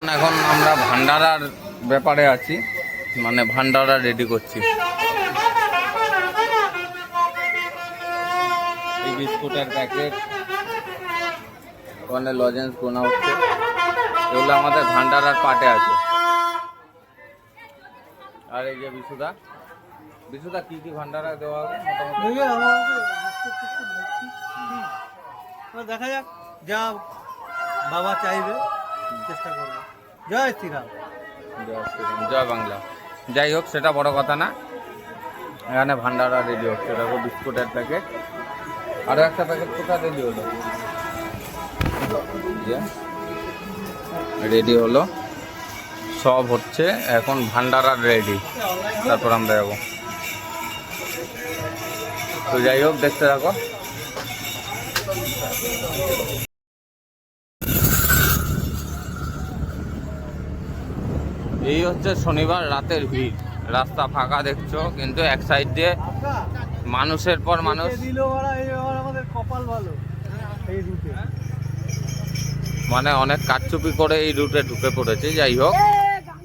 এখন আমরা ভান্ডারার ব্যাপারে আছি, মানে ভান্ডারা রেডি করছি। এই বিস্কুটের প্যাকেট, ওখানে লজেন্স গোনা হচ্ছে, এগুলো আমাদের ভান্ডারার পাটে আছে। আর এই যে বিশুদা, বিশুদা কি কি ভান্ডারা দেওয়া হবে দেখা যাক, যা বাবা চাইবে চেষ্টা করবো। জয় শ্রীরাম, জয় শ্রীরাম, জয় বাংলা। যাই হোক, সেটা বড় কথা না, এখানে ভান্ডারা রেডি হচ্ছে। দেখো বিস্কুটের প্যাকেট, আরও একটা প্যাকেট কোথায় রেডি হলো, রেডি হলো, সব হচ্ছে এখন ভান্ডারার রেডি, তারপর আমরা যাবো। তো যাই হোক, দেখতে থাকো। এই হচ্ছে শনিবার রাতের ভিড়, রাস্তা ফাঁকা দেখছো, কিন্তু এক সাইড দিয়ে মানুষের পর মানুষ। কপাল ভালো, এই রুটে মানে অনেক কারচুপি করে এই রুটে ঢুকে পড়েছে। যাই হোক,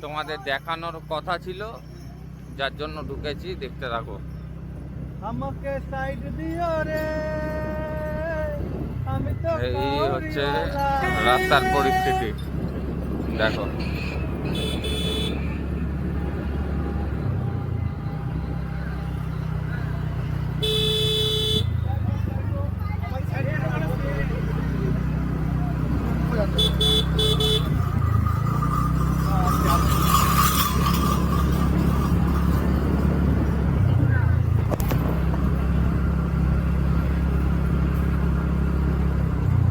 তোমাদের দেখানোর কথা ছিল, যার জন্য ঢুকেছি, দেখতে থাকো। আমাকে সাইড দিও রে, আমি তো এই হচ্ছে রাস্তার পরিস্থিতি, দেখো।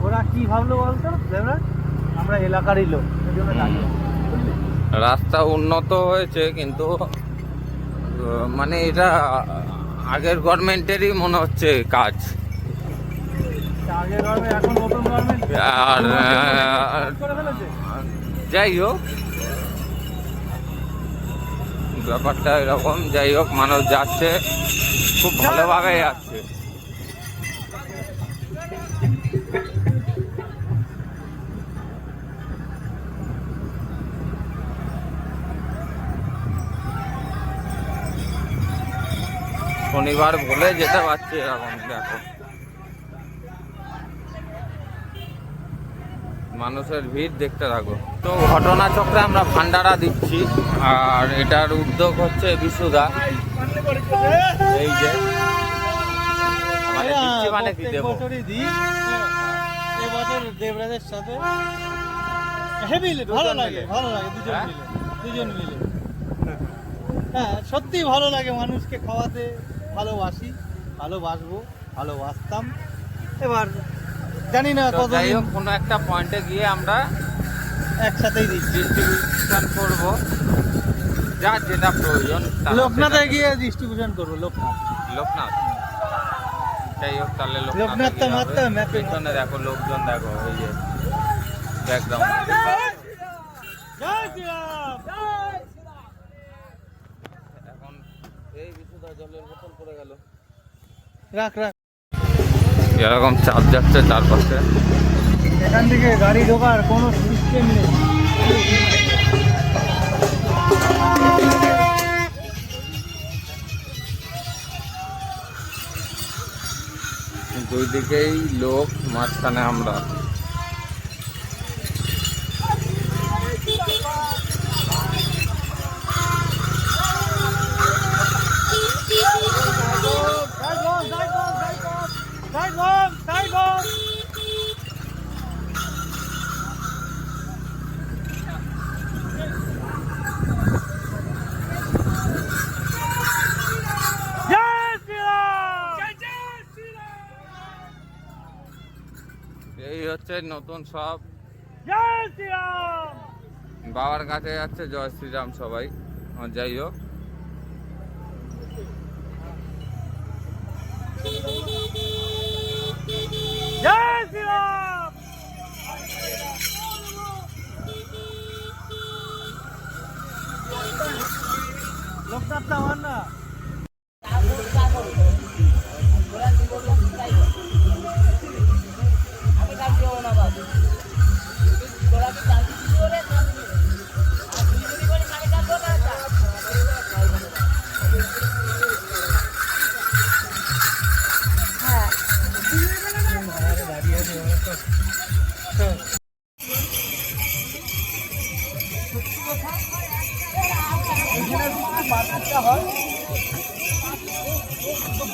ওরা কি ভাবলো বলতো, আমরা এলাকারই লোক, এই জন্য দাঁড়িয়ে। রাস্তা উন্নত হয়েছে, কিন্তু মানে এটা আগের গভর্নমেন্টেরই মনে হচ্ছে কাজ। এখন নতুন গভর্নমেন্ট আর করে ফেলেছে। যাই হোক, ব্যাপারটা এরকম। যাই হোক, মানুষ যাচ্ছে, খুব ভালোভাবে যাচ্ছে। শনিবার বলে যেতে পারছি এরকম, দেখো মানুষের ভিড়, দেখতে থাকো। তো ঘটনাচক্রে আমরা ভান্ডারা দিচ্ছি, আর এটার উদ্যোগ হচ্ছে বিশুদা। এই যে মানে দিচ্ছি, মানে কি দেবো, এবছর দেবরাজের সাথে ভালো লাগে, ভালো লাগে দুজন মিলে। হ্যাঁ, সত্যি ভালো লাগে, মানুষকে খাওয়াতে ভালোবাসি, ভালোবাসবো, ভালোবাসতাম। এবার জানি না কত, যাই হোক, কোনো একটা পয়েন্টে গিয়ে আমরা একসাথেই ডিস্ট্রিবিউশন করবো, যার যেটা প্রয়োজন। লোকনাথে গিয়ে ডিস্ট্রিবিউশন করবো। লোকনাথ, যাই হোক, তাহলে লোকনাথটা মারতে হবে। পেছনে দেখো লোকজন, দেখো এই যে ব্যাকগ্রাউন্ড। এখন এই বিশুদা জলের বোতল পড়ে গেল, রাখ। এরকম চাপ যাচ্ছে চারপাশে। এখান থেকে গাড়ি ঢোকার কোনো সিস্টেম নেই। দুই দিকেই লোক, মাঝখানে আমরা। এই হচ্ছে নতুন সব, বাবার কাছে যাচ্ছে, জয় শ্রীরাম সবাই। যাই হোক, লোকনাথটা আমার না।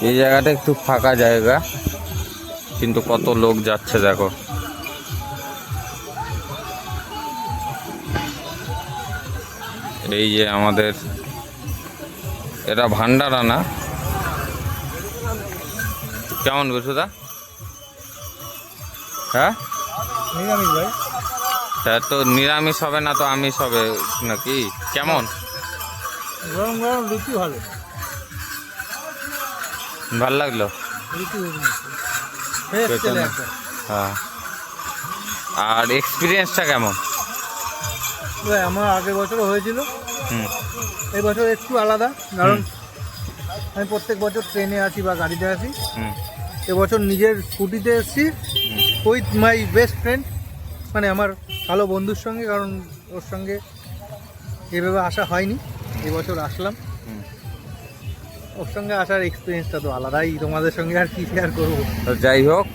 এই জায়গাটা একটু ফাঁকা জায়গা, কিন্তু কত লোক যাচ্ছে দেখো। এই যে আমাদের এটা ভান্ডারা না, কেমন বিশুদা? হ্যাঁ নিরামিষ ভাই। তা তো নিরামিষ হবে না তো আমিষ হবে নাকি? কেমন? গরম গরম লুচি ভালো, ভাল লাগলো। হ্যাঁ, আর এক্সপিরিয়েন্সটা কেমন? আমার আগের বছরও হয়েছিল, হুম, এই বছর একটু আলাদা, কারণ আমি প্রত্যেক বছর ট্রেনে আসি বা গাড়িতে আসি। হুম, এবছর নিজের স্কুটিতে এসেছি উইথ মাই বেস্ট ফ্রেন্ড, মানে আমার ভালো বন্ধুর সঙ্গে, কারণ ওর সঙ্গে এভাবে আসা হয়নি, এবছর আসলাম। হুম। ওর সঙ্গে আসার এক্সপিরিয়েন্সটা তো আলাদাই, তোমাদের সঙ্গে আর কি শেয়ার করবো। তো যাই হোক,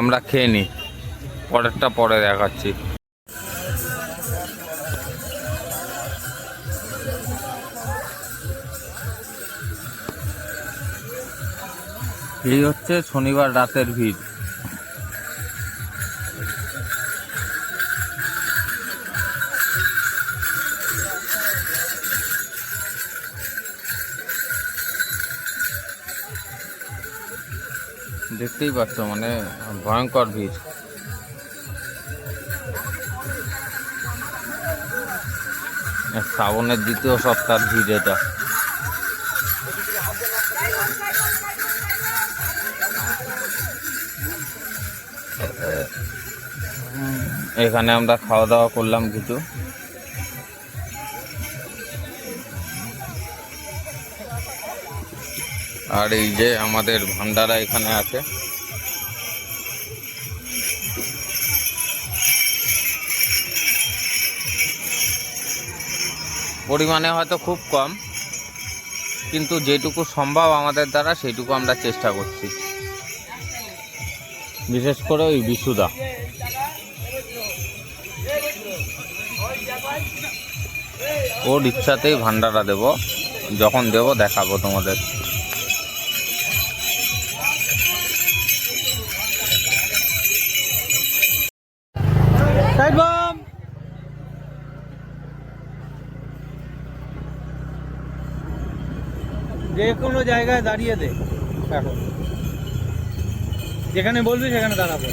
আমরা খেয়ে নিই, পরেরটা পরে দেখাচ্ছি। এই হচ্ছে শনিবার রাতের ভিড়। দেখতেই পাচ্ছ, মানে ভয়ঙ্কর ভিড়। শ্রাবণের দ্বিতীয় সপ্তাহের ভিড় এটা। এখানে আমরা খাওয়া দাওয়া করলাম কিছু। আর এই যে আমাদের ভান্ডারা এখানে আছে। পরিমাণে হয়তো খুব কম, কিন্তু যেটুকু সম্ভব আমাদের দ্বারা সেইটুকু আমরা চেষ্টা করছি। বিশেষ করে ওই বিশুদা, ওর ইচ্ছাতেই ভান্ডারা দেব, যখন দেব দেখাবো তোমাদের। যে কোনো জায়গায় দাঁড়িয়ে দে, এখন যেখানে বলবি সেখানে দাঁড়াবো।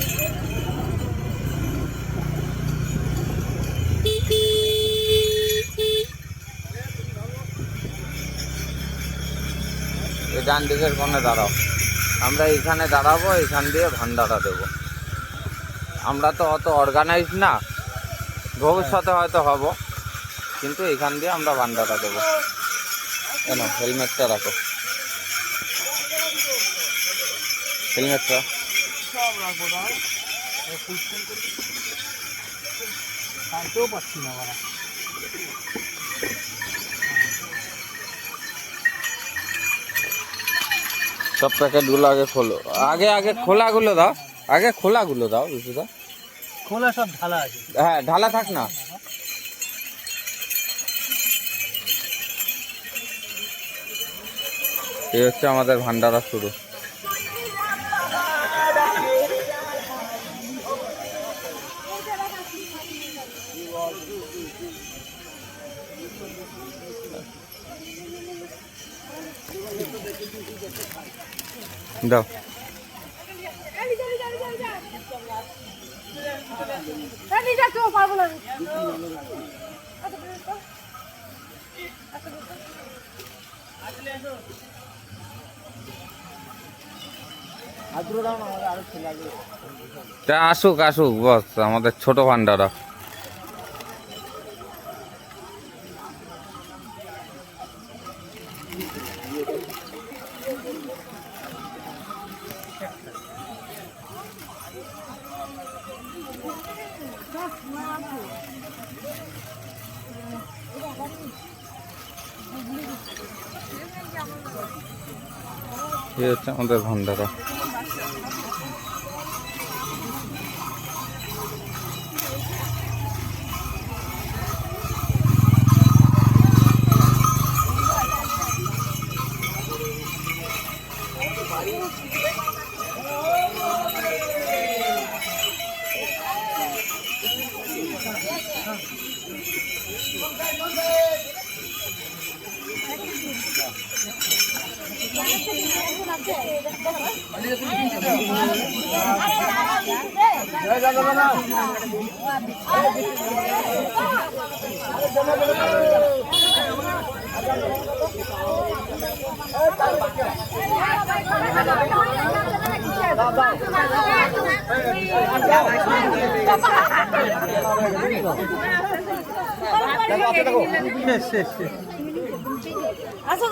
এই ডান দিকের কোণে দাঁড়াও, আমরা এখানে দাঁড়াবো, এখান দিয়ে ভান্ডারা দেব। আমরা তো অত অর্গানাইজ না, ভবিষ্যতে হয়তো হব, কিন্তু এখান দিয়ে আমরা ভান্ডারা দেবো। কেন হেলমেটটা রাখো, হেলমেটটা পাচ্ছি না। সব প্যাকেটগুলো আগে খোলো, আগে খোলাগুলো দাও, আগে খোলাগুলো দাও বিশুদা। খোলা সব ঢালা আছে। হ্যাঁ, ঢালা থাক না। এই হচ্ছে আমাদের ভান্ডারা শুরু। দাও, তা আসুক আসুক বস, আমাদের ছোট ভান্ডারা। এই হচ্ছে আমাদের ভান্ডারা।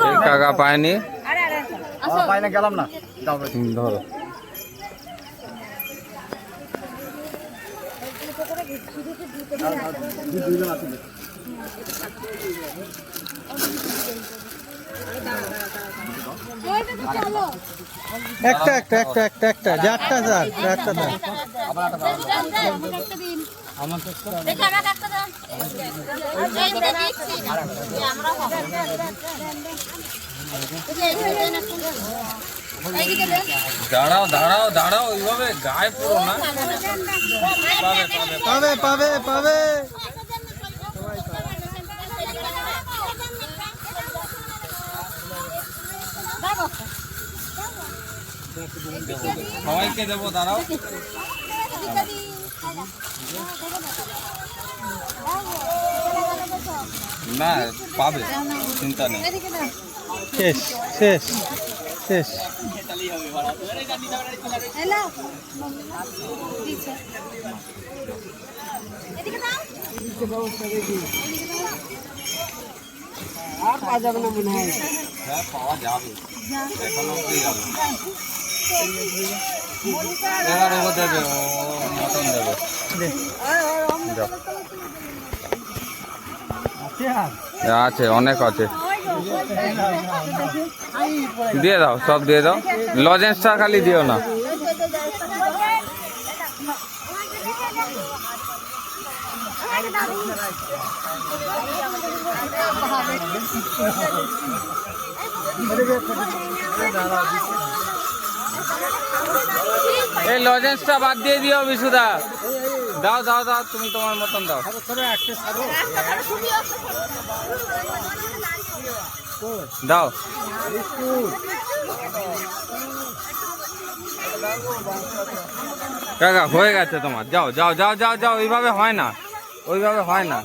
এই কাকা পায়নি, পাই না, গেলাম না। ধরো। একটা একটা একটা একটা একটা যারটা স্যার একটা স্যার আমার তো দাঁড়াও দাঁড়াও দাঁড়াও, ওইভাবে গায়ে পড়ো না। পাবে পাবে পাবে। সবাইকে দেবো, দাঁড়াও। না পাবে, চিন্তা নেই। শেষ শেষ শেষ। আর পাওয়া যাবে না মনে হয়। হ্যাঁ পাওয়া যাবে, এখন অব্দি যাবে। এবার ও দেবে, ও মটন দেবে। যাও। আছে, অনেক আছে, দিয়ে দাও, সব দিয়ে দাও। লজেন্সটা খালি দিও না। এই লজেন্সটা বাদ দিয়ে দিও বিশুদা। দাও দাও দাও, তুমি তোমার মতন দাও। দাও। কাকা হয়ে গেছে তোমার, যাও যাও যাও যাও যাও। ওইভাবে হয় না, ওইভাবে হয় না।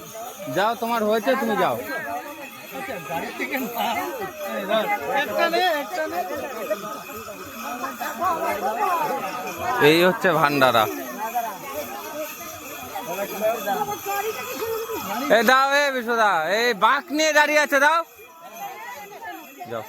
যাও, তোমার হয়েছে, তুমি যাও। এই হচ্ছে ভান্ডারা। এই দাও, এ বিশুদা, এই বাঁক নিয়ে দাঁড়িয়ে আছে, দাও। যাও।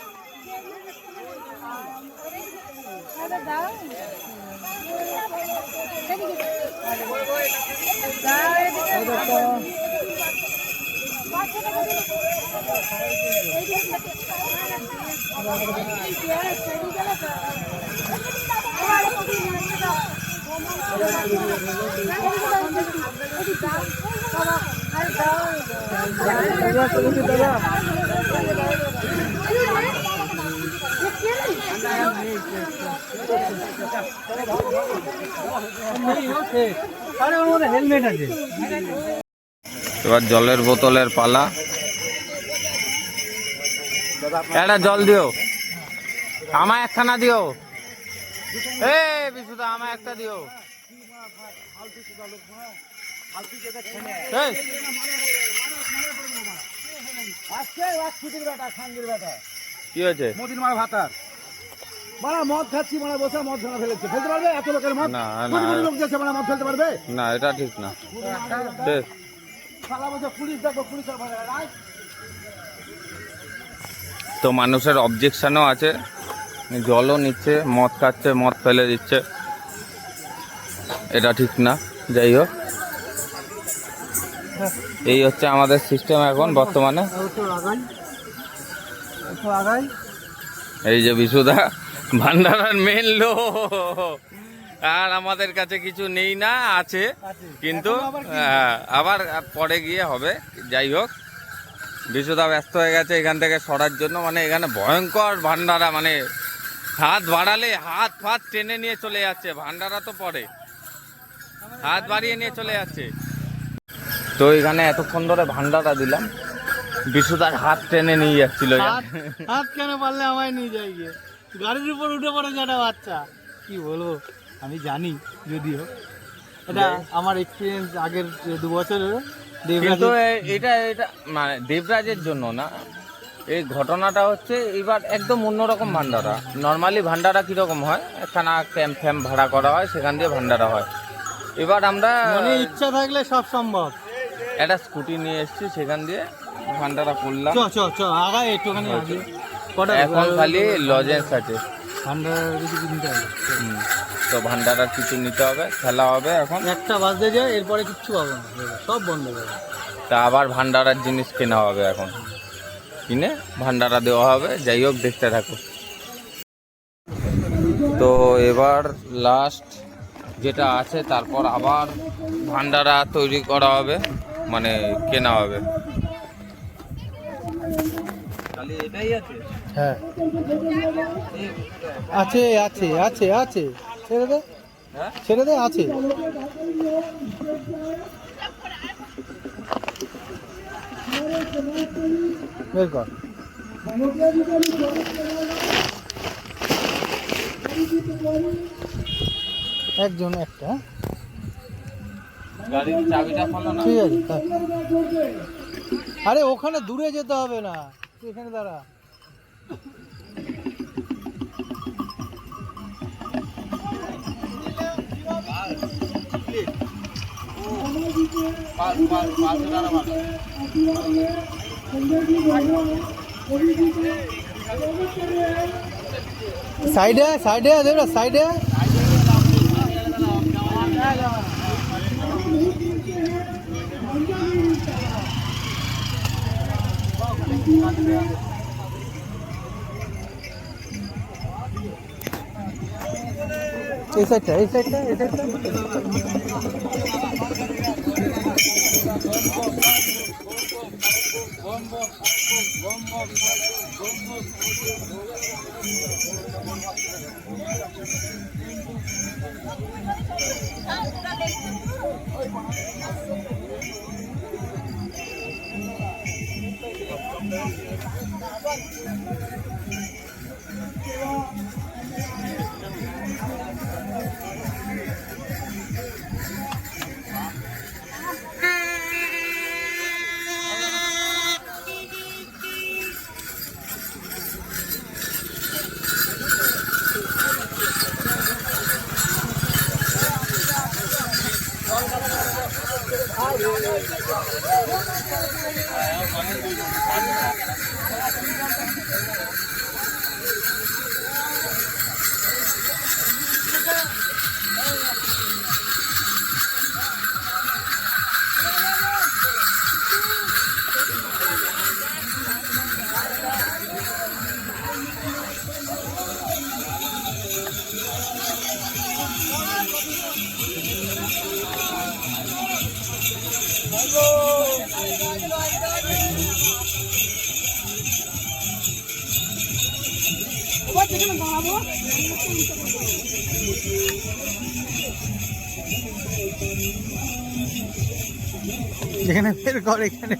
হেলমেট আছে। এবার জলের বোতলের পালা। একটা জল দিও, আমায় একখানা দিও। এ বিশুদা, আমায় একটা দিও। এই, কি হয়েছে? মোদির মার ভাতার মারা মদ খাচ্ছি, মারা বসে মদ ধরা ফেলেছে, ফেলতে পারবে? এত লোকের মদ, না কোটি কোটি লোক যাচ্ছে, মারা মদ ফেলতে পারবে না, এটা ঠিক না। বেশ। সালা বছর পুলিশ দেখো, পুলিশ তো মানুষের অবজেকশনও আছে, জলও নিচ্ছে, মদ খাচ্ছে, মদ ফেলে দিচ্ছে, এটা ঠিক না। যাই হোক, এই হচ্ছে আমাদের সিস্টেম এখন বর্তমানে। এই যে বিশুদা ভান্ডারার মেন লোক, আর আমাদের কাছে কিছু নেই না, আছে কিন্তু আবার পরে গিয়ে হবে। যাই হোক, বিশুদা ব্যস্ত হয়ে গেছে এখান থেকে সরার জন্য। মানে এখানে ভয়ঙ্কর ভান্ডারা, মানে হাত বাড়ালে হাত ফাত টেনে নিয়ে চলে যাচ্ছে। ভান্ডারা তো পরে হাত বাড়িয়ে নিয়ে চলে যাচ্ছে। তো এখানে এতক্ষণ ধরে ভান্ডারা দিলাম, বিশুদার হাত টেনে নিয়ে যাচ্ছিল। হাত কেন পারলে আমায় নিয়ে যাই গিয়ে, গাড়ির উপর উঠে পড়ে যাটা বাচ্চা, কি বলবো আমি জানি, যদিও এটা আমার এক্সপিরিয়েন্স আগের 2 বছরের। কিন্তু এটা এটা মানে দেবরাজের জন্য না, এই ঘটনাটা হচ্ছে এবার একদম অন্যরকম ভান্ডারা। নর্মালি ভান্ডারা কীরকম হয়, একখানা ক্যাম্প ফ্যাম্প ভাড়া করা হয়, সেখান দিয়ে ভান্ডারা হয়। এবার আমরা মানে ইচ্ছা থাকলে সব সম্ভব। একটা স্কুটি নিয়ে এসেছি, সেখান দিয়ে ভান্ডারা করলাম। চ আগায় একটুখানি আগে। এখন খালি লজেন্স আছে, ভান্ডারা কিছু কিনতে হবে। তো ভান্ডারার কিছু নিতে হবে, খেলা হবে। এখন 1টা বাজতে যায়, এরপরে কিচ্ছু পাবো না, সব বন্ধ হয়ে যাবে। তা আবার ভান্ডারার জিনিস কেনা হবে, এখন কিনে ভান্ডারা দেওয়া হবে। যাই হোক, দেখতে থাকো। তো এবার লাস্ট যেটা আছে, তারপর আবার ভান্ডারা তৈরি করা হবে, মানে কেনা হবে। এটাই আছে, হ্যাঁ আছে আছে আছে আছে, ছেড়ে দে, হ্যাঁ ছেড়ে দে, আছে। বের কর। একজন একটা, গাড়ির চাবিটা খোলো না। ঠিক আছে, থাক। আরে ওখানে দূরে যেতে হবে না, তুই এখানে দাঁড়া। সাইডে সাইডে দেখ, সাইডে। এই সাইডটা, এই সাইডটা, এই সাইডটা। এখানে বের কর, এখানে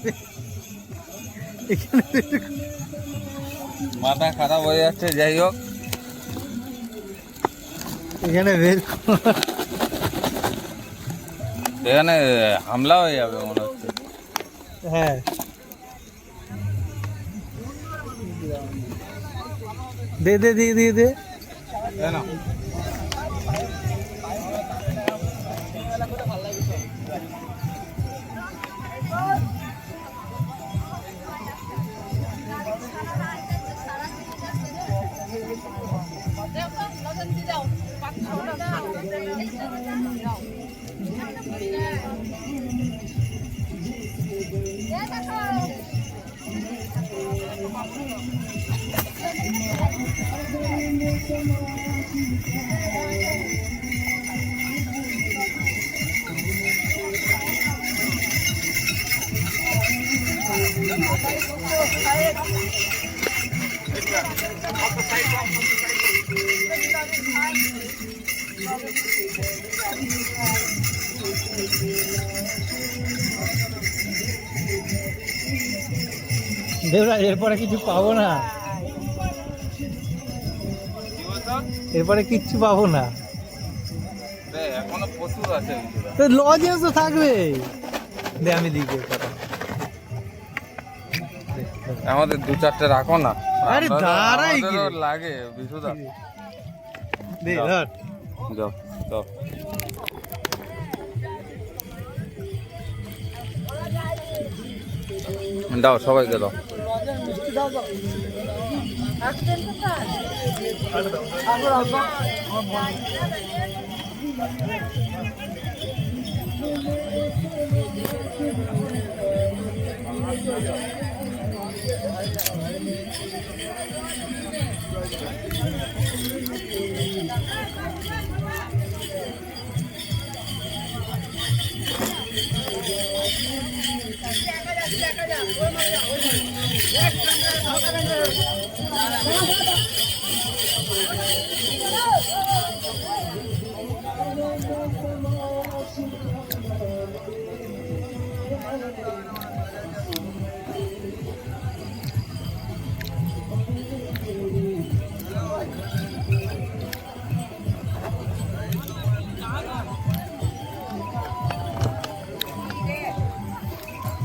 এখানে মাথা খারাপ হয়ে যাচ্ছে। যাই হোক, এখানে বের কর। এখানে হামলা হয়ে যাবে মনে হচ্ছে। হ্যাঁ, দে দে দিয়ে দিয়ে দে। দেবরাজ এরপরে কিছু পাবো না, এরপরে কিচ্ছু পাবো না। এখনো প্রচুর আছে। তো লজেন্স তো থাকবে। দে আমি দিই আমাদের 2-4টে রাখো না। আরে দাঁড়াই কি আমাদেরও লাগে বিশুদা। দে ধর যাও যাও। দাও সবাইকে দাও।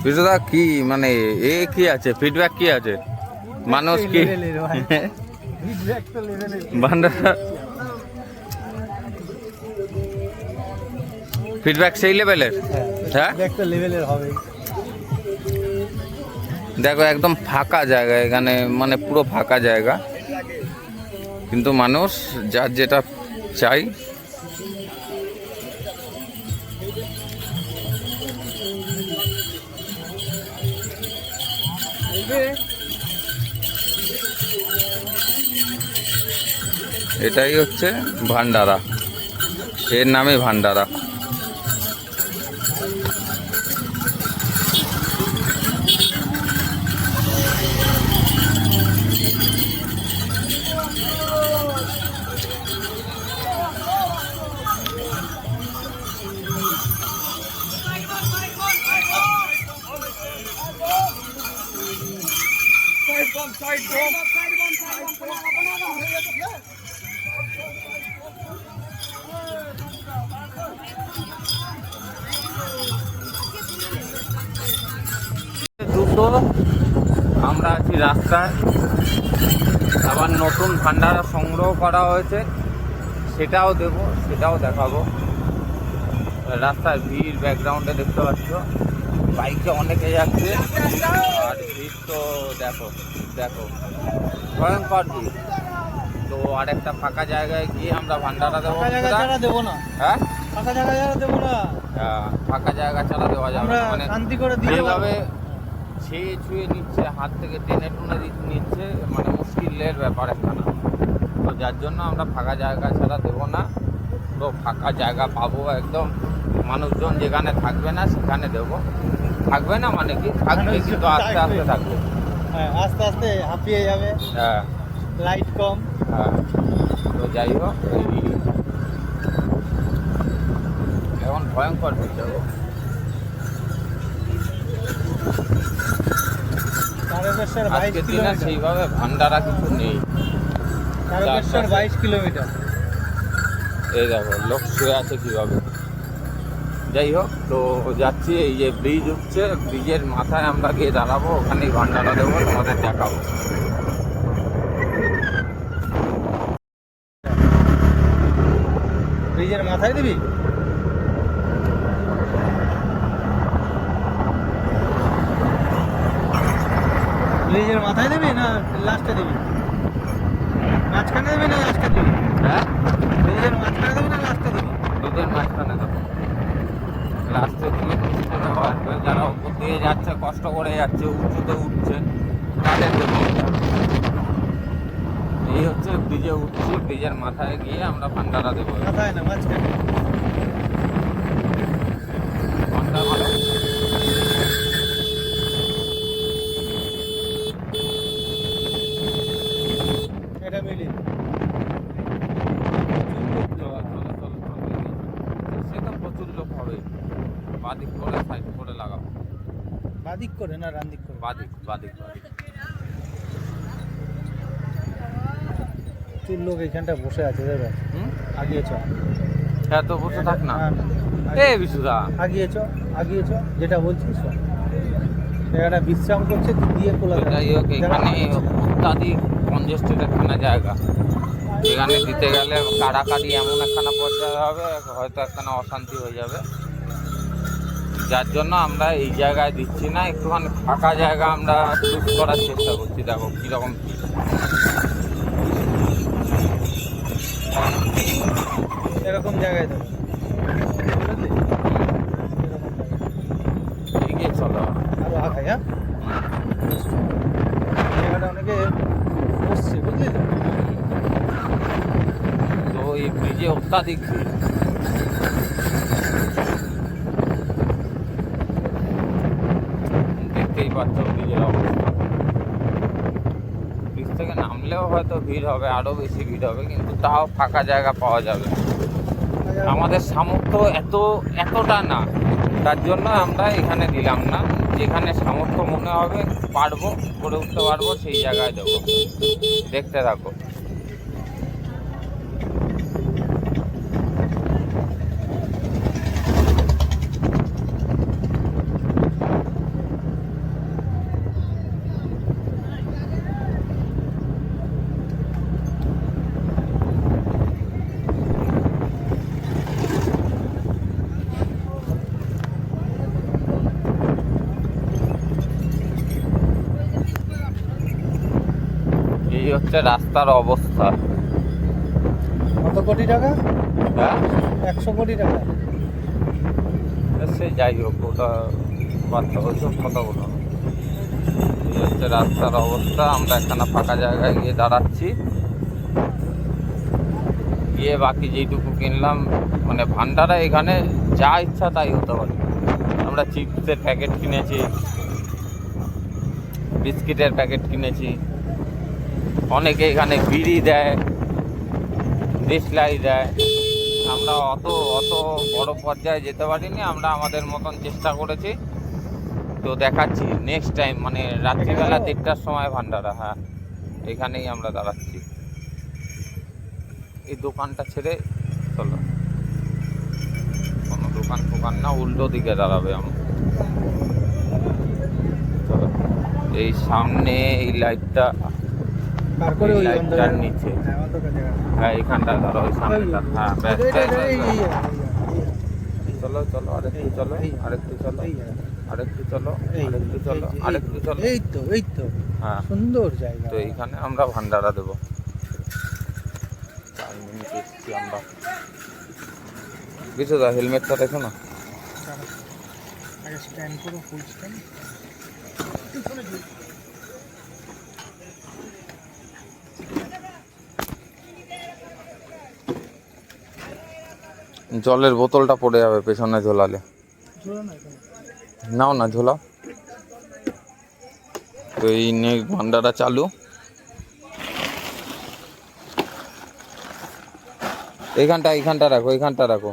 বিশুদা কি মানে এ কি আছে, ফিডব্যাক কি আছে, মানুষ কি ভান্ডারা ফিডব্যাক সেই লেভেলের? হ্যাঁ একটা লেভেলের হবে। দেখো একদম ফাঁকা জায়গা এখানে, মানে পুরো ফাঁকা জায়গা, কিন্তু মানুষ যার যেটা চাই এটাই হচ্ছে ভান্ডারা, এর নামই ভান্ডারা। দুটো আমরা আছি রাস্তায়, আবার নতুন ভান্ডারা সংগ্রহ করা হয়েছে, সেটাও দেব, সেটাও দেখাবো। রাস্তায় ভিড় ব্যাকগ্রাউন্ডে দেখতে পাচ্ছ, বাইকে অনেকে যাচ্ছে, আর ভিড় তো দেখো দেখো ভয়ঙ্কর ভিড়। তো আরেকটা ফাঁকা জায়গায় গিয়ে আমরা ভান্ডারা দেবো। দেবো না, হ্যাঁ ফাঁকা জায়গা ছাড়া দেবো না, ফাঁকা জায়গা ছাড়া দেওয়া যাবে না, মানে শান্তি করে দিয়ে যেভাবে ছেয়ে ছুঁয়ে নিচ্ছে, হাত থেকে টেনে টুনে নিচ্ছে, মানে মুশকিলের ব্যাপার একখানা। তো যার জন্য আমরা ফাঁকা জায়গা ছাড়া দেবো না, তো ফাঁকা জায়গা পাবো একদম, মানুষজন যেখানে থাকবে না সেখানে দেবো। থাকবে না মানে কি, থাকবে কিন্তু আস্তে আস্তে থাকবে, আস্তে আস্তে হাঁপিয়ে যাবে, হ্যাঁ লাইট কম। হ্যাঁ তো যাই হোক, এখন ভয়ঙ্কর হয়ে যাবো। আজকের দিনে সেইভাবে ভান্ডারা কিছু নেই। 22 কিলোমিটার। এই দেখো লোক শুয়ে আছে কিভাবে। যাই হোক, তো যাচ্ছি, এই যে ব্রিজ উঠছে, ব্রিজের মাথায় আমরা গিয়ে দাঁড়াবো, ওখানেই ভান্ডারা দেবো, তোমাদের দেখাবো। ব্রিজের মাথায় দিবি? ব্রিজের মাথায় দিবি না লাস্টে দিবি? মাঝখানে দিবি না লাস্টে দিবি? হ্যাঁ ব্রিজের মাঝখানে দিবি না লাস্টে দিবি? ব্রিজের মাঝখানে দেবো, লাস্টে দিলে আসবে, যারা উপর দিয়ে যাচ্ছে, কষ্ট করে যাচ্ছে, উঁচুতে উঠছে, তাদের দেবো। এই হচ্ছে ব্রিজে উঠছি, ব্রিজের মাথায় গিয়ে আমরা ভান্ডারা দেবো। মাথায় না, মাঝখানে। ভান্ডারা ভালো। এটা মিলি সে তো প্রচুর লোক হবে, বাদিক করে সাইড করে লাগাবো। বাদিক দিক করে না ডান দিক করে? বাদিক বাদিক বাদিক। প্রচুর লোক এখানটা বসে আছে দেখো। হুম, আগিয়ে চ। হ্যাঁ তো বসে থাক না। এ বিশুদা, আগিয়ে চ, আগিয়ে চ, যেটা বলছিস শোন। জায়গাটা বিশ্রাম করছে তুই দিয়ে কোলা। যাই হোক এখানে অত্যাধিক কনজেস্টেড একখানা জায়গা, এখানে দিতে গেলে কাড়াকাড়ি এমন একখানা পর্যায়ে হবে, হয়তো একখানা অশান্তি হয়ে যাবে। যার জন্য আমরা এই জায়গায় দিচ্ছি না, একটুখানি ফাঁকা জায়গা আমরা চুজ করার চেষ্টা করছি। দেখো কীরকম কী এরকম জায়গায় দেবো। এগিয়ে চলো। আরো আগাই, হ্যাঁ জায়গাটা অনেকে বসছে বুঝলি তো। তো এই ব্রিজে অত্যাধিক ভিড়। দেখতেই পাচ্ছ ব্রিজের অবস্থা। ব্রিজ থেকে নামলেও হয়তো ভিড় হবে, আরও বেশি ভিড় হবে, কিন্তু তাও ফাঁকা জায়গা পাওয়া যাবে। আমাদের সামর্থ্য এতটা না, তার জন্য আমরা এখানে দিলাম না। যেখানে সামর্থ্য মনে হবে পারবো, করে উঠতে পারবো, সেই জায়গায় দেবো। দেখতে থাকো। এই হচ্ছে রাস্তার অবস্থা। কত কোটি টাকা? হ্যাঁ 100 কোটি টাকা। সে যাই হোক, ওটা বাচ্চা ওইসব কথা বলো না। এই হচ্ছে রাস্তার অবস্থা। আমরা একখানা ফাঁকা জায়গায় গিয়ে দাঁড়াচ্ছি, গিয়ে বাকি যেইটুকু কিনলাম, মানে ভান্ডারা এখানে যা ইচ্ছা তাই হতে পারে। আমরা চিপসের প্যাকেট কিনেছি, বিস্কিটের প্যাকেট কিনেছি, অনেকে এখানে বিড়ি দেয়, দেশলাই দেয়। আমরা অত বড় পর্যায়ে যেতে পারিনি, আমরা আমাদের মতন চেষ্টা করেছি। তো দেখাচ্ছি নেক্সট টাইম, মানে রাত্রিবেলা 1:30টার সময় ভান্ডারা। হ্যাঁ এখানেই আমরা দাঁড়াচ্ছি। এই দোকানটা ছেড়ে চলো, কোনো দোকান ফোকান না, উল্টো দিকে দাঁড়াবে আমরা। চলো, এই সামনে এই লাইটটা, পার করে ওই লাইটটার নিচে, হ্যাঁ অন্ধকার জায়গা। হ্যাঁ এইখানটা ধরো, ওই সামনেটা। হ্যাঁ ব্যাস ব্যাস, চলো চলো, আরেকটু চলো, আরেকটু চলো, আরেকটু চলো, আরেকটু চলো, আরেকটু চলো। এই তো হ্যাঁ সুন্দর জায়গা। তো এইখানে আমরা ভান্ডারা দেবো। 4 মিনিট এসছি আমরা। কিছু দা হেলমেটটা দেখো না। আগে স্ট্যান্ড করো, ফুল স্ট্যান্ড। জলের বোতলটা পড়ে যাবে পেছনে ঝোলালে। নাও না, ঝোলাও। তো এই নেক্সট ভান্ডারা চালু। এইখানটা রাখো, এইখানটা রাখো।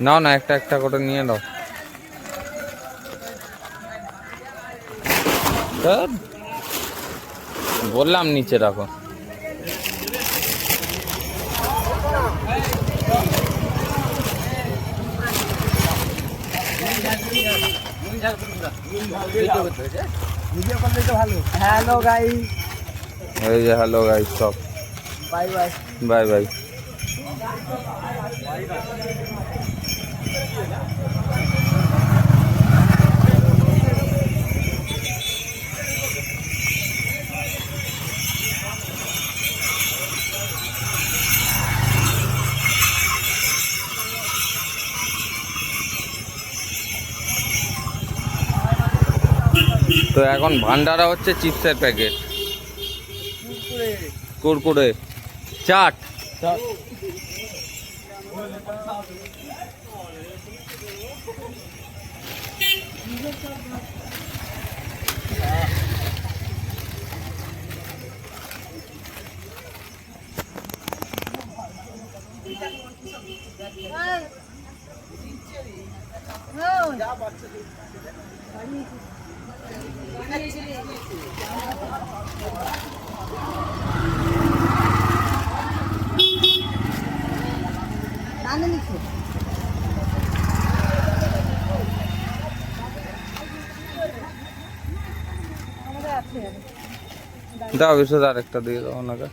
নাও না, একটা একটা করে নিয়ে নাও। বললাম নিচে রাখো। হ্যালো গাইস, এই যে হ্যালো গাইস, সব বাই বাই। Bye bye. তো এখন ভান্ডারা হচ্ছে চিপসের প্যাকেট, কুরকুরে, চাট। দাও বিশুদা, আরেকটা দিয়ে দাও ওনাকে।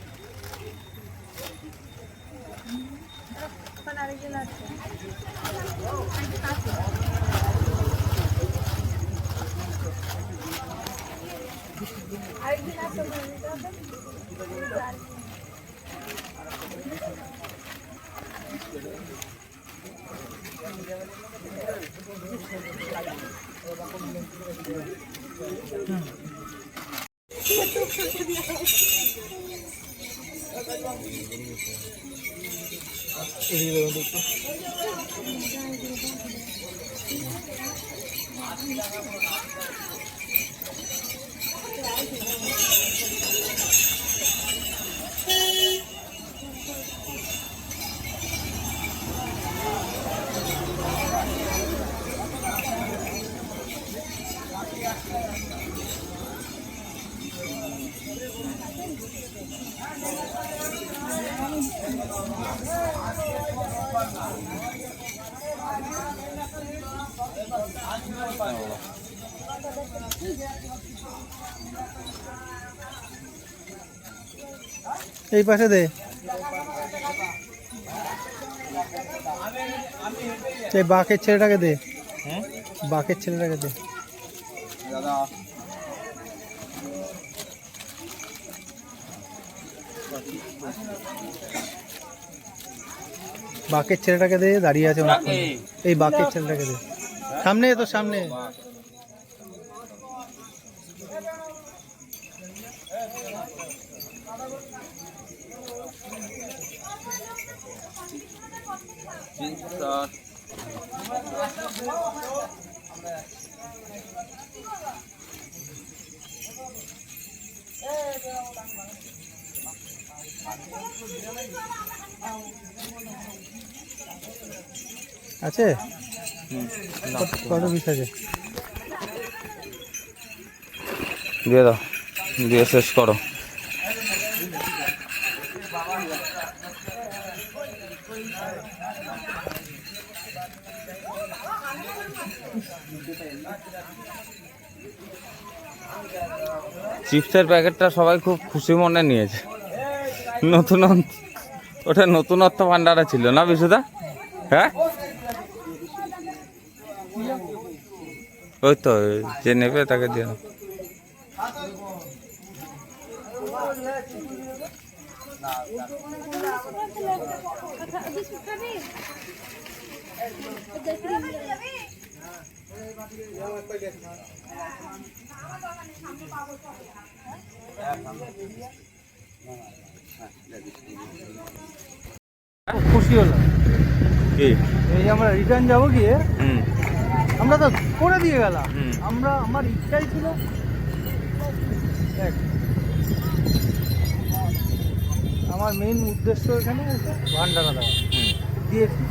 এই পাশে দে, এই বাকের ছেলেটাকে দে, বাকের ছেলেটাকে দে। বাকের ছেলেটাকে দে, দাঁড়িয়ে আছে অনেকক্ষণ। এই বাকের ছেলেটাকে দে, সামনে তো সামনে। আছে কত পিস আছে? দিয়ে দাও, দিয়ে শেষ করো। চিপসের প্যাকেটটা সবাই খুব খুশি মনে নিয়েছে। নতুন, ওটা নতুনত্ব ভান্ডারা ছিল না বিশুদা? হ্যাঁ, ওই তো যে নেবে তাকে দিয়ে দাও। খুশি হলাম। কি এই যে আমরা রিটার্ন যাবো গিয়ে, হুম, আমরা তো করে দিয়ে গেলাম। হুম। আমার ইচ্ছাই ছিল আমার মেইন উদ্দেশ্য এখানে ভান্ডারা দেওয়া, হুম। দিয়েছি।